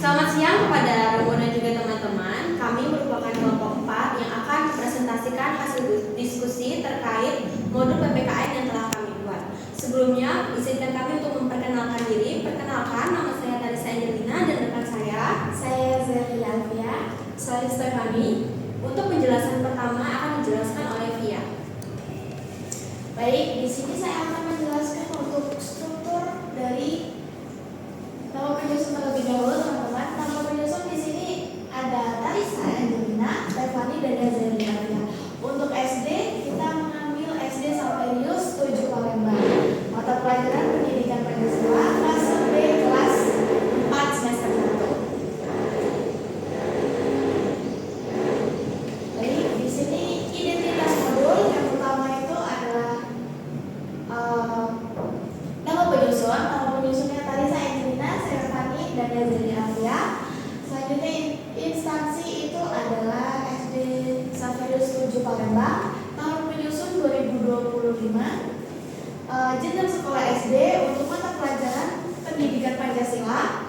Selamat siang kepada Romo dan juga teman-teman. Kami merupakan kelompok 4 yang akan mempresentasikan hasil diskusi terkait modul PPKN yang telah kami buat. Sebelumnya, izinkan kami untuk memperkenalkan diri. Perkenalkan, nama saya Tarisa Angelina dan rekan saya Zerli Alfia, saya Stefani. Untuk penjelasan pertama akan dijelaskan oleh Via. Baik, di sini saya akan menjelaskan untuk struktur dari nama penyusun terlebih dahulu, teman-teman. Nama penyusun di sini ada Tarisa Angelina, Stefani, dan Zerli Alfia. Untuk SD, kita mengambil SD Saverius 7 Palembang. Mata pelajaran Pendidikan Pancasila, fase B, kelas 4 semester 1. Baik, di sini identitas modul yang pertama itu adalah nama penyusunnya Tarisa Angelina, Stefani, dan Zerli Alfia. Selanjutnya instansi itu adalah SD Saverius 7 Palembang. Tahun penyusun 2025. Jenjang sekolah SD untuk mata pelajaran Pendidikan Pancasila.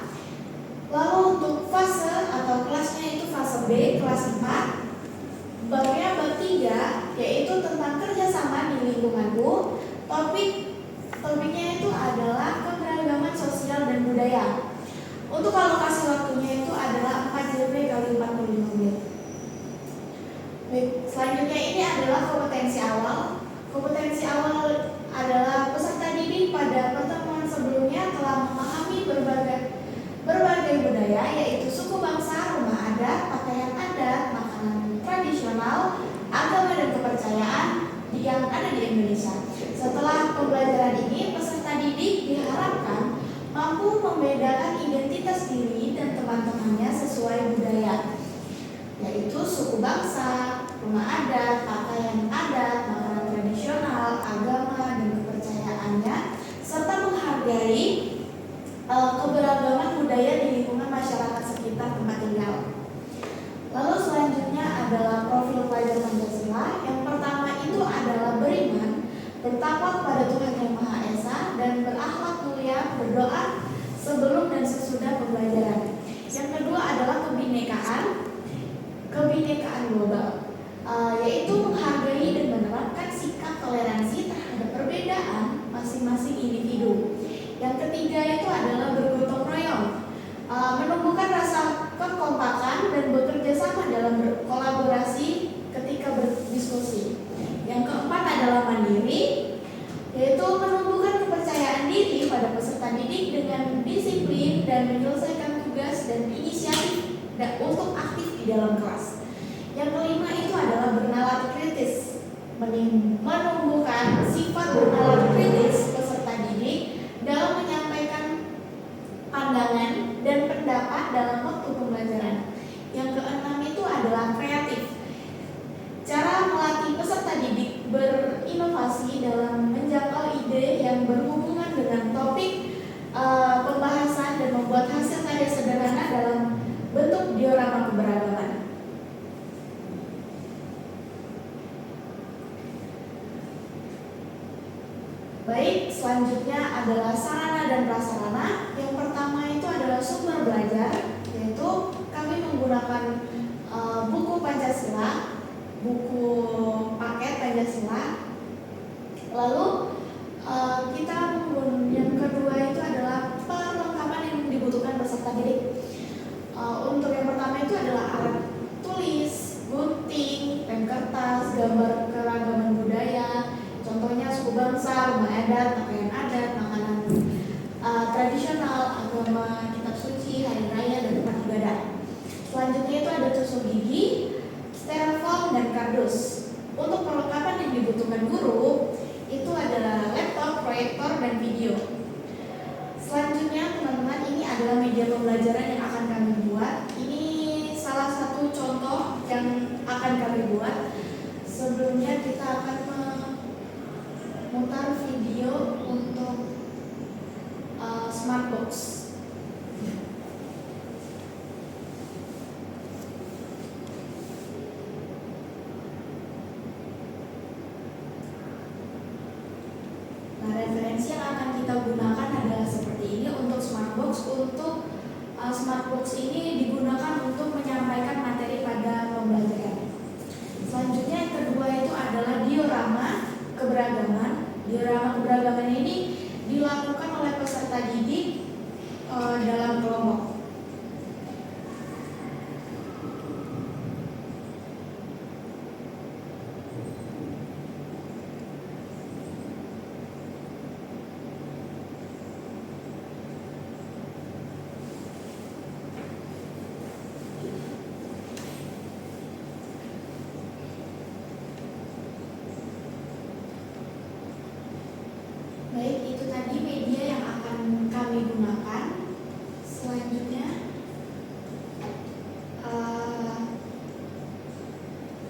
Lalu untuk fase atau kelasnya itu fase B, kelas 4. Babnya bab 3, yaitu tentang kerjasama di lingkunganku. Topiknya itu adalah keberagaman sosial dan budaya. Untuk alokasi waktunya itu adalah 4 JP kali 45 menit. Baik, selanjutnya ini adalah kompetensi awal. Kompetensi awal adalah peserta didik pada pertemuan sebelumnya telah memahami berbagai budaya, yaitu suku bangsa, rumah adat, pakaian adat, makanan tradisional, agama dan kepercayaan yang ada di Indonesia. Setelah pembelajaran ini, peserta didik diharapkan mampu membedakan identitas diri dan teman-temannya sesuai budaya, yaitu suku bangsa, rumah adat, pakaian adat, makanan tradisional, agama dan kepercayaannya, serta menghargai keberagaman budaya di lingkungan masyarakat sekitar tempat tinggal. Lalu selanjutnya adalah profil pelajar Pancasila. Yang pertama itu adalah beriman, bertakwa kepada Tuhan Yang Maha Esa, dan berakhlak mulia, berdoa sebelum dan sesudah pembelajaran. Yang kedua adalah kebinekaan global, yaitu menghargai dan menerapkan sikap toleransi terhadap perbedaan masing-masing individu. Yang ketiga itu adalah bergotong royong, menumbuhkan rasa kekompakan dan bekerja sama dalam berkolaborasi ketika berdiskusi. Yang keempat adalah mandiri, yaitu menumbuhkan kepercayaan diri pada peserta didik dengan disiplin dan menyelesaikan tugas dan inisiatif untuk aktif di dalam kelas. Yang kelima itu adalah bernalar kritis, menumbuhkan sifat bernalar kritis peserta didik dalam menyampaikan pandangan dan pendapat dalam waktu pembelajaran. Yang keenam itu adalah kreatif, cara melatih peserta didik berinovasi dalam menjangkau ide yang berhubungan dengan topik pembahasan dan membuat hasil karya sederhana dalam bentuk diorama keberagaman. Baik, selanjutnya adalah sarana dan prasarana. Yang pertama itu adalah sumber belajar, yaitu kami menggunakan buku Pancasila, buku paket Pancasila. Lalu yang kedua itu adalah perlengkapan yang dibutuhkan peserta didik. Untuk yang pertama itu adalah alat tulis, gunting, pem kertas, gambar keragaman budaya. Contohnya suku bangsa, rumah adat, pakaian adat, makanan tradisional, agama, kitab suci, hari raya, dan tempat ibadah. Selanjutnya itu ada tusuk gigi, styrofoam, dan kardus. Untuk perlengkapan yang dibutuhkan guru itu adalah laptop, proyektor, dan video. Selanjutnya teman-teman, ini adalah media pembelajaran yang akan kami buat. Ini salah satu contoh yang akan kami buat. Sebelumnya kita akan memutar video untuk Smartbox. Nah, referensi yang akan kita gunakan adalah seperti ini untuk Smartbox untuk Smartbox ini digunakan untuk menyampaikan materi pada pembelajaran. Selanjutnya yang kedua itu adalah diorama keberagaman. Diorama keberagaman ini dilakukan oleh peserta didik dalam kelompok. Baik, itu tadi media yang akan kami gunakan. Selanjutnya,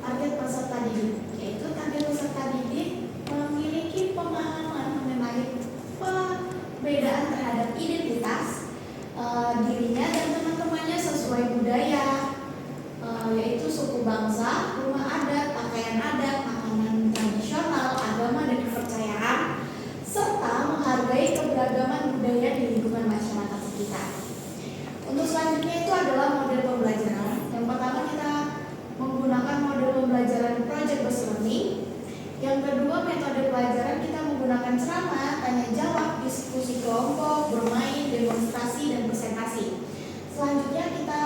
target peserta didik, yaitu target peserta didik memiliki pemahaman mengenai perbedaan terhadap identitas dirinya dan teman-temannya sesuai budaya, yaitu suku bangsa, rumah adat, pakaian adat, makanan tradisional, agama dan kepercayaan, serta menghargai keberagaman budaya di lingkungan masyarakat sekitar. Untuk selanjutnya itu adalah model pembelajaran. Yang pertama kita menggunakan model pembelajaran project based learning. Yang kedua metode pelajaran kita menggunakan ceramah, tanya jawab, diskusi kelompok, bermain, demonstrasi dan presentasi. Selanjutnya kita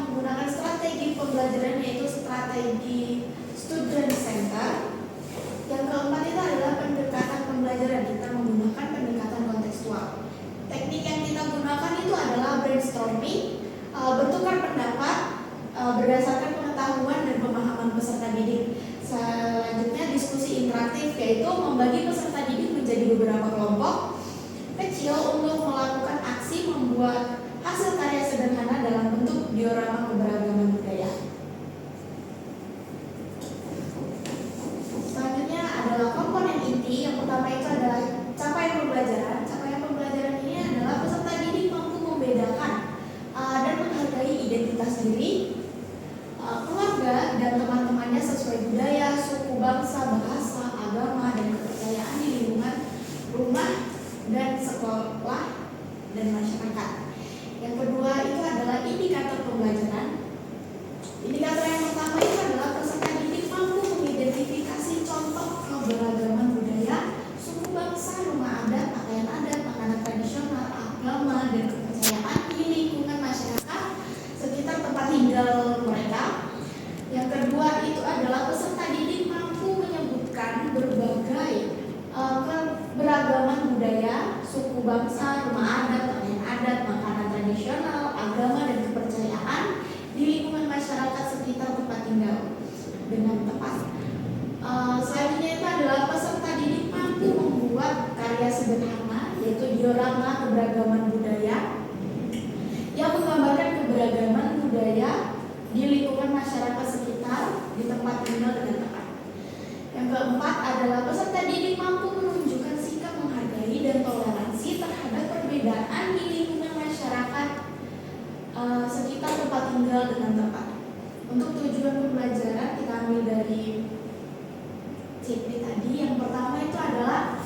menggunakan strategi pembelajaran yaitu strategi student center. Yang keempat itu adalah pendekatan pembelajaran. Kita menggunakan pendekatan kontekstual. Teknik yang kita gunakan itu adalah brainstorming, bertukar pendapat berdasarkan pengetahuan dan pemahaman peserta didik. Selanjutnya diskusi interaktif, yaitu membagi peserta didik menjadi beberapa kelompok kecil untuk melakukan aksi membuat hasil karya sederhana dalam bentuk diorama keberagaman budaya. Selanjutnya adalah komponen inti. Yang pertama itu adalah capaian pembelajaran. Capaian pembelajaran ini adalah peserta didik mampu membedakan dan menghargai identitas diri, keluarga dan teman-temannya sesuai budaya, suku, bangsa, bahasa, agama dan kepercayaan di lingkungan rumah dan sekolah dan masyarakat. Yang kedua itu adalah indikator pembelajaran. Indikator yang pertama itu adalah peserta didik mampu mengidentifikasi contoh keberagaman budaya, suku bangsa, rumah adat, pakaian adat, makanan tradisional, agama dan kepercayaan di lingkungan masyarakat sekitar tempat tinggal mereka. Yang kedua itu adalah peserta didik mampu menyebutkan berbagai keberagaman budaya, suku bangsa, rumah adat, pakaian adat, makanan tradisional, agama dan kepercayaan di lingkungan masyarakat sekitar tempat tinggal dengan tepat. Selanjutnya itu adalah peserta didik mampu membuat karya sederhana yaitu diorama keberagaman budaya yang menggambarkan keberagaman budaya di lingkungan masyarakat sekitar di tempat tinggal dengan tepat. Yang keempat adalah peserta didik mampu menunjukkan sikap menghargai dan toleransi terhadap perbedaan di lingkungan masyarakat sekitar tempat tinggal dengan tepat. Untuk tujuan pembelajaran kita ambil dari CP tadi. Yang pertama itu adalah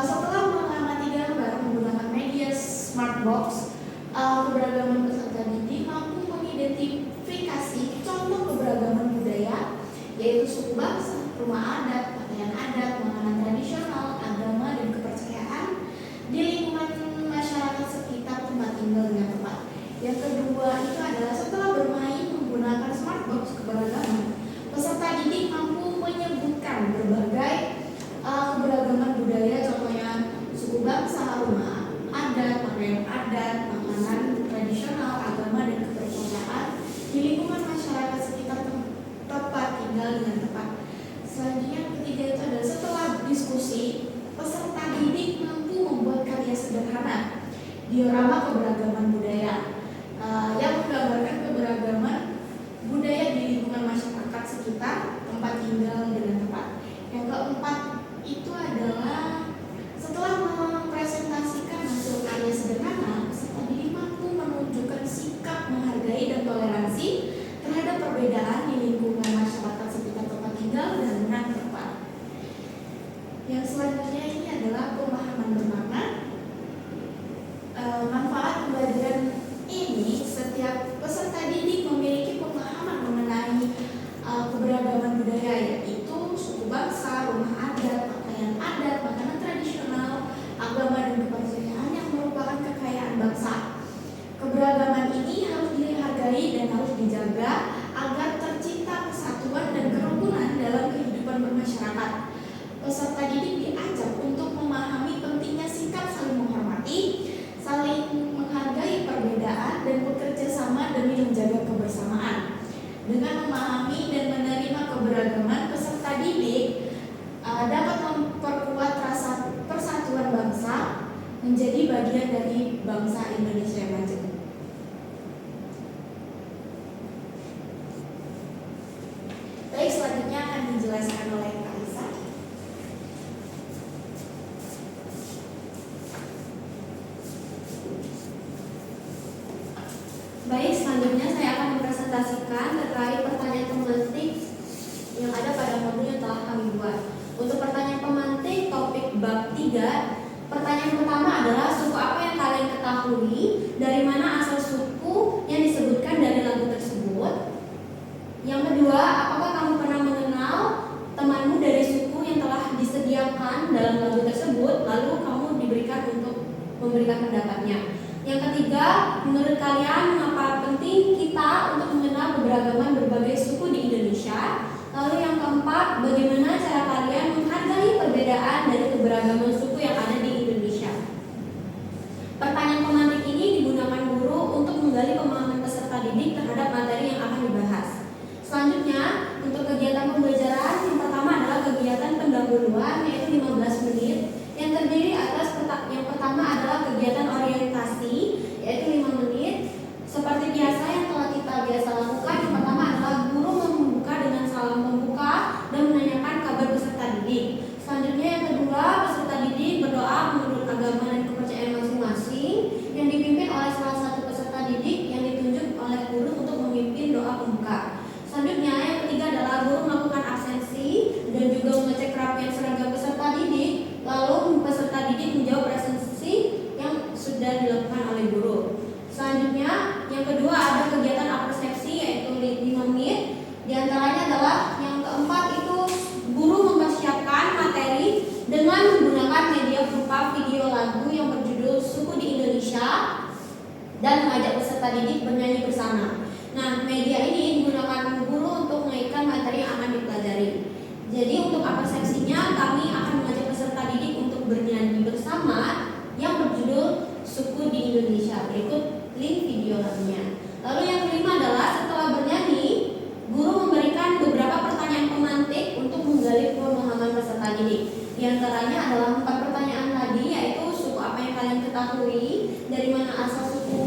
setelah mengamati gambar menggunakan media Smartbox, keberagaman peserta didik mampu mengidentifikasi contoh keberagaman budaya yaitu suku bangsa, rumah adat, pakaian adat, makanan tradisional, agama dan kepercayaan di lingkungan masyarakat sekitar tempat tinggal dengan tepat. Yang kedua itu adalah setelah bermain menggunakan Smartbox keberagaman, peserta didik mampu menyebutkan berbagai keberagaman budaya, contohnya suku bangsa, rumah adat, pakaian adat, makanan tradisional, agama dan kepercayaan di lingkungan masyarakat sekitar tempat tinggal dengan tepat. Selanjutnya yang ketiga itu adalah setelah diskusi, peserta didik mampu membuat karya sederhana diorama keberagaman budaya yang menggambarkan keberagaman budaya di lingkungan masyarakat sekitar tempat tinggal dengan tepat. Yang keempat itu adalah setelah mempresentasikan hasil karya sederhana, peserta didik mampu menunjukkan sikap menghargai dan toleransi terhadap perbedaan di lingkungan masyarakat sekitar tempat tinggal dan dengan tepat. Yang selanjutnya ini adalah pemahaman bermakna. Manfaat setiap peserta didik memiliki pemahaman mengenai keberagaman budaya, yaitu suku bangsa, rumah adat, pakaian adat, makanan tradisional, agama dan kepercayaan yang merupakan kekayaan bangsa. Keberagaman ini harus dihargai dan harus dijaga agar tercipta kesatuan dan kerukunan dalam kehidupan bermasyarakat. Peserta didik diajak untuk memahami pentingnya sikap saling menghormati, saling menghargai perbedaan, dan bekerja sama demi menjaga kebersamaan. Dengan memahami dan menerima keberagaman, peserta didik dapat memperkuat rasa persatuan bangsa menjadi bagian dari bangsa Indonesia yang maju. Baik, selanjutnya akan dijelaskan oleh Kak Lisa. Baik, selanjutnya saya akan mempresentasikan terkait pertanyaan pemantik yang ada pada modul yang telah kami buat. Untuk pertanyaan pemantik topik bab 3, pertanyaan pertama adalah suku apa yang kalian ketahui, dari mana asal suku yang disebutkan dari lagu tersebut. Yang kedua, apakah kamu pernah mengenal temanmu dari suku yang telah disediakan dalam lagu tersebut, lalu kamu diberikan untuk memberikan pendapatnya. Yang ketiga, menurut kalian mengapa penting kita untuk mengenal keberagaman berbagai suku di Indonesia? Lalu yang keempat, bagaimana cara kalian menghargai perbedaan dari keberagaman suku yang ada di Indonesia? Pertanyaan pemantik ini digunakan guru untuk menggali pemahaman peserta didik terhadap materi yang akan dibahas. Selanjutnya, untuk kegiatan pembelajaran, yang pertama adalah kegiatan pendahuluan, yaitu 15 menit, yang terdiri atas yang pertama adalah kegiatan orientasi, yaitu 5 menit. Seperti biasa yang telah kita biasa lakukan, yang pertama adalah guru membuka dengan salam pembuka dan menanyakan kabar peserta didik. Selanjutnya yang kedua, peserta didik berdoa menurut agama dan kepercayaan masing-masing, yang dipimpin oleh salah satu peserta didik yang ditunjuk oleh guru untuk memimpin doa pembuka. Selanjutnya yang ketiga adalah guru melakukan absensi dan juga mengecek kerapian seragam peserta didik, lalu peserta didik menjawab absensi yang sudah dilakukan oleh guru. Selanjutnya yang kedua ada kegiatan apersepsi, yaitu 5 menit. Di antaranya adalah yang keempat itu guru mempersiapkan materi dengan menggunakan media berupa video lagu yang berjudul Suku di Indonesia dan mengajak peserta didik bernyanyi bersama. Nah, media ini digunakan guru untuk mengaitkan materi yang akan dipelajari. Jadi untuk apersepsinya kami akan mengajak peserta didik untuk bernyanyi bersama yang berjudul Suku di Indonesia. Berikut link video lagunya. Lalu yang kelima adalah setelah bernyanyi, guru memberikan beberapa pertanyaan pemantik untuk menggali pemahaman peserta didik. Di antaranya adalah 4 pertanyaan tadi, yaitu suku apa yang kalian ketahui, dari mana asal suku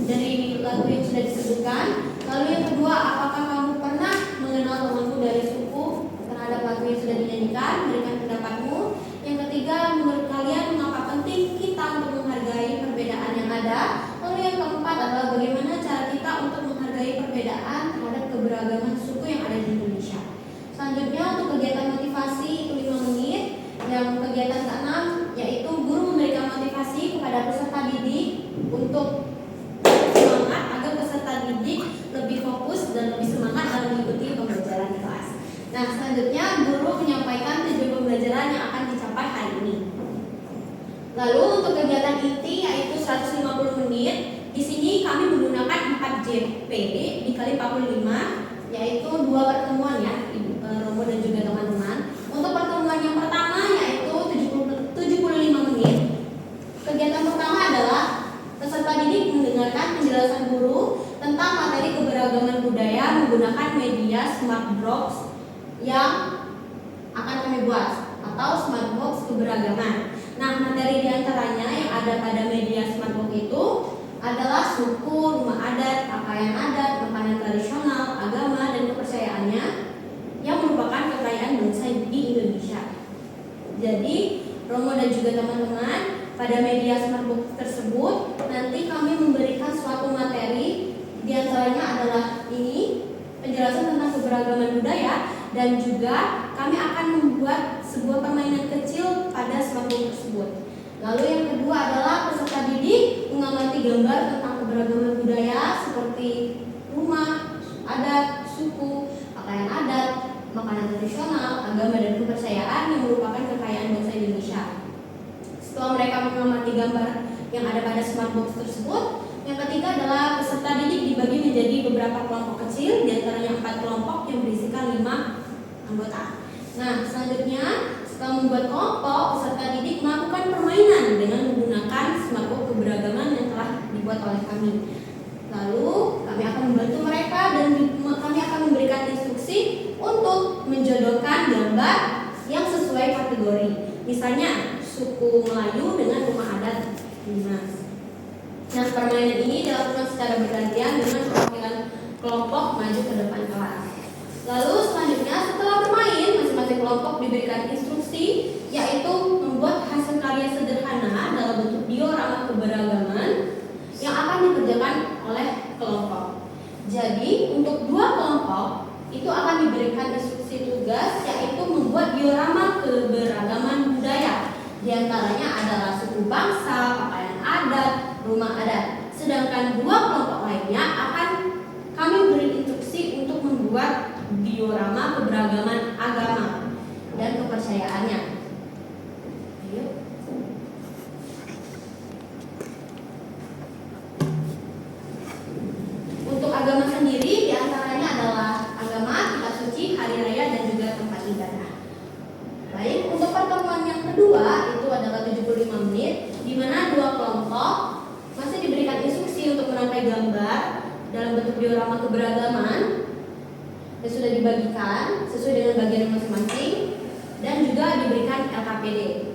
dari lagu yang sudah disebutkan. Lalu yang kedua, apakah kamu pernah mengenal temanmu dari suku terhadap lagu yang sudah dinyanyikan, berikan pendapatmu. Yang ketiga, menurut kalian mengapa penting kita untuk menghargai perbedaan yang ada. Lalu yang keempat adalah bagaimana cara kita untuk menghargai perbedaan terhadap keberagaman suku yang ada di Indonesia. Selanjutnya untuk kegiatan motivasi itu 5 menit. Yang kegiatan ke-6 yaitu guru memberikan motivasi kepada peserta didik untuk semangat agar peserta didik lebih fokus dan lebih semangat dalam mengikuti pembelajaran kelas. Nah, selanjutnya guru menyampaikan tujuan pembelajaran yang akan dicapai hari ini. Lalu untuk kegiatan inti yaitu 150 menit. Di sini kami menggunakan 4 JP dikali 45, yaitu 2 pertemuan ya, Romo dan juga teman-teman. Untuk pertemuan yang pertama yaitu 75 menit. Kegiatan pertama adalah peserta didik mendengarkan penjelasan guru tentang materi keberagaman budaya menggunakan media Smart Box yang akan kami buat atau Smart Box keberagaman. Nah, materi diantaranya yang ada pada media Smart Box itu adalah suku, rumah adat, pakaian adat, makanan tradisional, agama, dan kepercayaannya yang merupakan kekayaan bangsa di Indonesia. Jadi, Romo dan juga teman-teman, pada media Smart Box tersebut nanti kami memberikan suatu materi, diantaranya adalah ini penjelasan tentang keberagaman budaya, dan juga kami akan membuat sebuah permainan kecil pada Smart Box tersebut. Lalu yang kedua adalah peserta didik mengamati gambar tentang keberagaman budaya seperti rumah, adat, suku, pakaian adat, makanan tradisional, agama, dan kepercayaan yang merupakan kekayaan bangsa Indonesia. Setelah mereka mengamati gambar yang ada pada smart box tersebut, yang ketiga adalah peserta didik dibagi menjadi beberapa kelompok kecil, diantaranya 4 kelompok yang berisikan 5 anggota. Nah, selanjutnya setelah membuat kelompok, peserta didik melakukan permainan dengan menggunakan smart box keberagaman yang telah dibuat oleh kami. Lalu kami akan membantu mereka dan kami akan memberikan instruksi untuk menjodohkan gambar yang sesuai kategori. Misalnya suku Melayu dengan rumah adat Dimas. Nah, permainan ini dilakukan secara bergantian dengan perwakilan kelompok maju ke depan kelas. Lalu selanjutnya setelah bermain, masing-masing kelompok diberikan instruksi, yaitu membuat hasil karya sederhana dalam bentuk diorama keberagaman yang akan dikerjakan oleh kelompok. Jadi untuk 2 kelompok itu akan diberikan instruksi tugas, yaitu membuat diorama keberagaman budaya. Di antaranya adalah suku bangsa, pakaian adat, rumah adat. Sedangkan 2 kelompok lainnya akan kami beri instruksi untuk membuat diorama keberagaman agama dan kepercayaannya. Ayo. Untuk agama sendiri diantaranya adalah agama, kitab suci, hari raya, dan juga tempat ibadah. Baik, untuk pertemuan yang kedua itu adalah 75 menit, di mana 2 kelompok masih diberikan instruksi untuk merangkai gambar dalam bentuk diorama keberagaman yang sudah dibagikan sesuai dengan bagian masing-masing dan juga diberikan LKPD.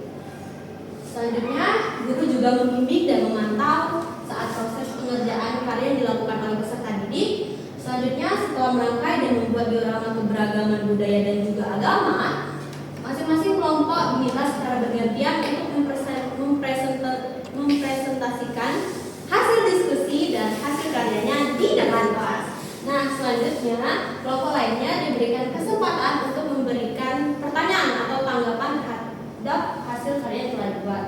Selanjutnya, guru juga membimbing dan memantau saat proses pengerjaan karya yang dilakukan oleh peserta didik. Selanjutnya, setelah merangkai dan membuat diorama keberagaman budaya dan juga agama, masing-masing kelompok diminta secara bergantian untuk mempresentasikan hasil diskusi dan hasil karyanya di depan kelas. Nah, selanjutnya kelompok lainnya diberikan kesempatan untuk memberikan pertanyaan atau tanggapan terhadap hasil karya yang telah dibuat.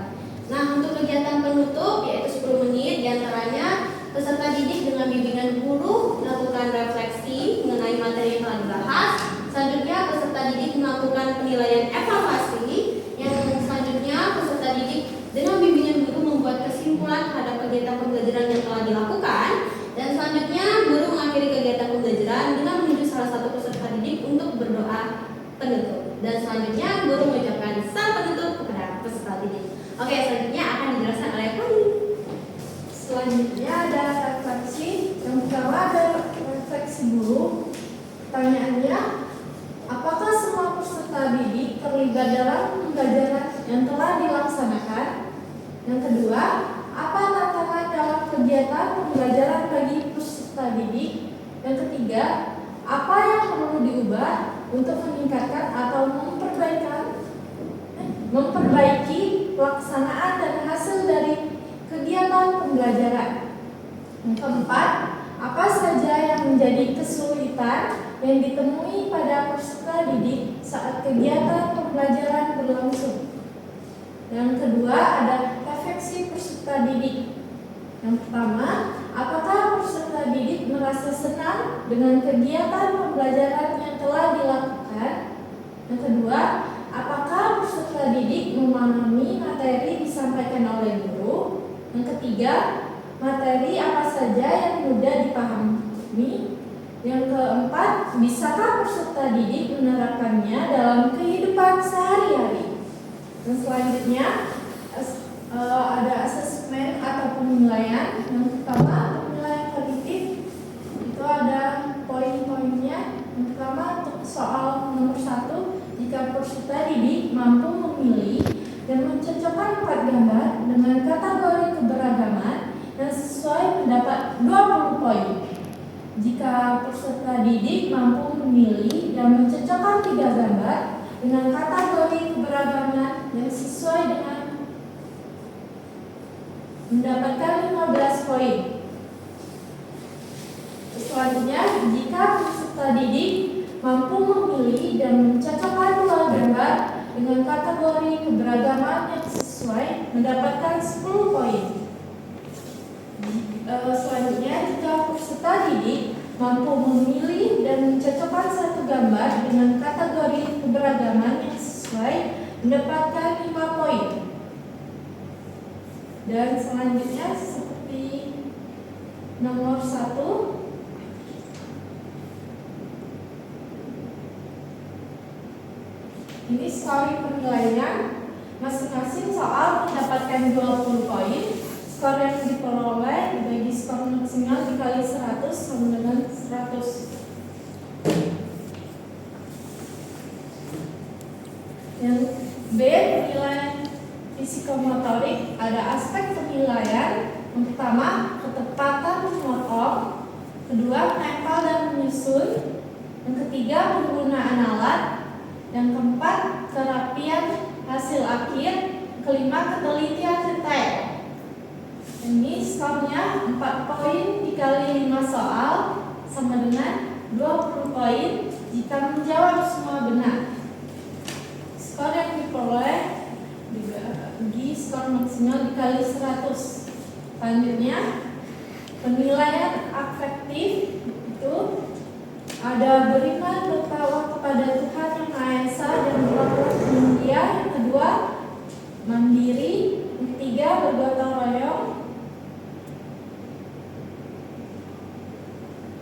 Nah, untuk kegiatan penutup yaitu 10 menit, diantaranya peserta didik dengan bimbingan guru melakukan refleksi mengenai materi yang telah dibahas. Selanjutnya peserta didik melakukan penilaian evaluasi. Yang selanjutnya peserta didik dengan bimbingan guru membuat kesimpulan terhadap kegiatan pembelajaran yang telah dilakukan. Dan selanjutnya guru mengakhiri kegiatan pembelajaran dengan menunjuk salah satu peserta didik untuk berdoa penutup. Dan selanjutnya guru mengucapkan salam penutup kepada peserta didik. Oke, selanjutnya akan dijelaskan oleh Fani. Selanjutnya ada refleksi. Yang pertama ada refleksi guru. Pertanyaannya, apakah semua peserta didik terlibat dalam pembelajaran yang telah dilaksanakan? Yang kedua, apa tantangan dalam kegiatan pembelajaran bagi peserta didik? Yang ketiga, apa yang perlu diubah untuk meningkatkan atau memperbaiki pelaksanaan dan hasil dari kegiatan pembelajaran? Yang keempat, apa saja yang menjadi kesulitan yang ditemui pada peserta didik saat kegiatan pembelajaran berlangsung? Yang kedua ada refleksi peserta didik. Yang pertama, apakah peserta didik merasa senang dengan kegiatan pembelajaran yang telah dilakukan? Yang kedua, apakah peserta didik memahami materi disampaikan oleh guru? Yang ketiga, materi apa saja yang mudah dipahami? Yang keempat, bisakah peserta didik menerapkannya dalam kehidupan sehari-hari? Dan selanjutnya ada asesmen atau penilaian. Yang pertama, penilaian kognitif. Itu ada poin-poinnya. Yang pertama, untuk soal nomor 1, jika peserta didik mampu memilih dan mencocokkan 4 gambar dengan kategori keberagaman yang sesuai mendapat 20 poin. Jika peserta didik mampu memilih dan mencocokkan 3 gambar dengan kategori keberagaman yang sesuai dengan mendapatkan 15 poin. Selanjutnya, jika peserta didik mampu memilih dan mencocokkan 2 gambar dengan kategori keberagaman yang sesuai mendapatkan 10 poin. Selanjutnya, jika peserta mampu memilih dan mencocokkan satu gambar dengan kategori keberagaman yang sesuai mendapatkan 5 poin. Dan selanjutnya seperti nomor 1, ini scoring penilaian. Masing-masing soal mendapatkan 20 poin. Skor yang diperoleh dibagi skor maksimal dikali 100 sama dengan 100. Yang B, penilaian psikomotorik. Ada aspek penilaian. Yang pertama, ketepatan memotong. Kedua, menempel dan menyusun. Yang ketiga, penggunaan alat. Yang keempat, kerapian hasil akhir. Kelima, ketelitian detail. Ini skornya 4 poin dikali 5 soal sama dengan 20 poin jika menjawab semua benar. Skor yang diperoleh dibagi skor maksimal dikali 100. Selanjutnya, penilaian afektif itu ada beriman bertakwa kepada Tuhan Yang Maha Esa dan berlaku mulia. Yang kedua, mandiri. Yang ketiga, bergotong royong.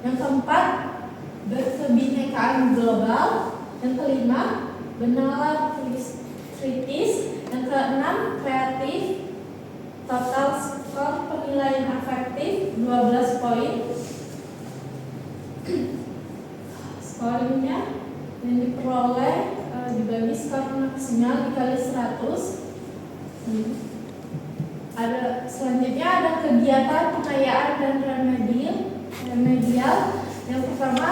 Yang keempat, berkebinekaan global. Yang kelima, bernalar kritis. Yang keenam, kreatif. Total skor penilaian afektif 12 poin. Skornya yang diperoleh dibagi skor maksimal dikali 100. Selanjutnya ada kegiatan pengayaan dan remedial. Yang pertama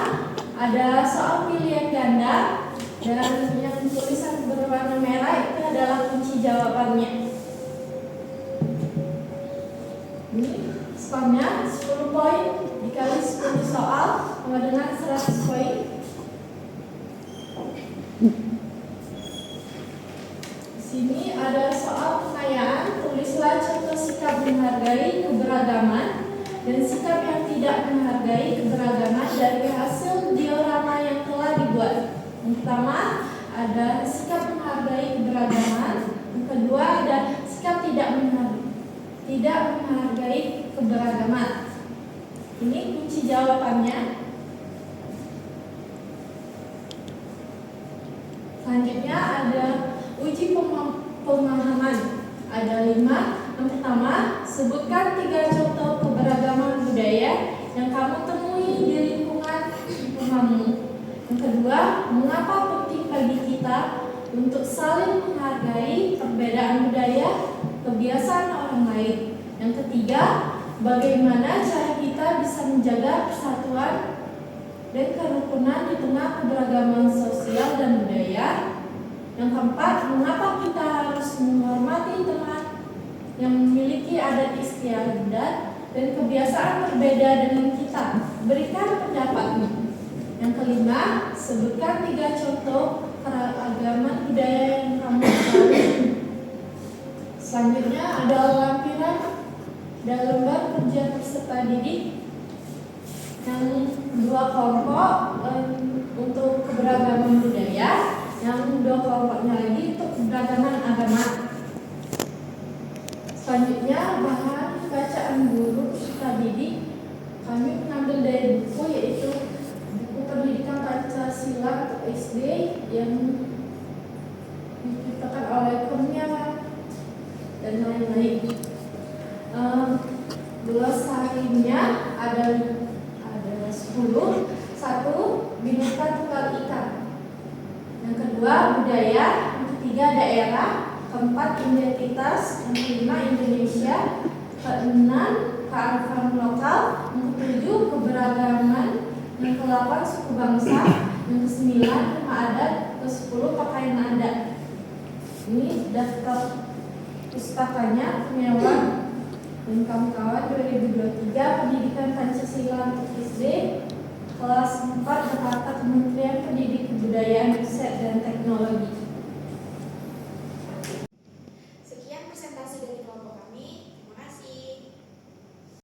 ada soal pilihan ganda dan yang tulisan berwarna merah itu adalah kunci jawabannya. Ini skornya 10 poin dikali 10 soal sama dengan 100 poin. Di sini ada soal pengayaan. Tulislah contoh sikap menghargai keberagaman dan sikap yang tidak menghargai keberagaman dari hasil diorama yang telah dibuat. Yang pertama ada sikap menghargai keberagaman. Yang kedua ada sikap tidak menghargai keberagaman. Ini kunci jawabannya. Selanjutnya ada uji pemahaman. Ada 5. Yang pertama, sebutkan 3 contoh keberagaman budaya yang kamu temui di lingkungan rumahmu. Yang kedua, mengapa penting bagi kita untuk saling menghargai perbedaan budaya, kebiasaan orang lain. Yang ketiga, bagaimana cara kita bisa menjaga persatuan dan kerukunan di tengah keberagaman sosial dan budaya. Yang keempat, mengapa kita harus menghormati teman yang memiliki adat istiadat dan kebiasaan berbeda dengan kita. Berikan pendapatmu. Yang kelima, sebutkan 3 contoh keragaman budaya yang kamu ketahui. Selanjutnya ada lampiran dan lembar kerja peserta didik yang 2 kelompok untuk keberagaman budaya, yang 2 kelompoknya lagi untuk keberagaman agama. Selanjutnya bahan bacaan guru peserta didik kami mengambil dari buku, yaitu buku pendidikan Pancasila untuk SD yang diciptakan oleh Kurnia dan lain-lain. Glosarinya ada 10. 1. Bineka Tunggal Ika. Yang kedua budaya. Yang ketiga daerah. Keempat identitas. Yang kelima Indonesia. Keenam kearifan lokal. Yang ketujuh keberagaman. Yang ke-8 suku bangsa. Yang ke-9 rumah adat. Ke-10 pakaian adat. Ini daftar pustakanya Kurniawan dan kawan-kawan 2023 Pendidikan Pancasila untuk SD kelas 4 Jakarta, Kementerian Pendidikan Kebudayaan Riset dan Teknologi.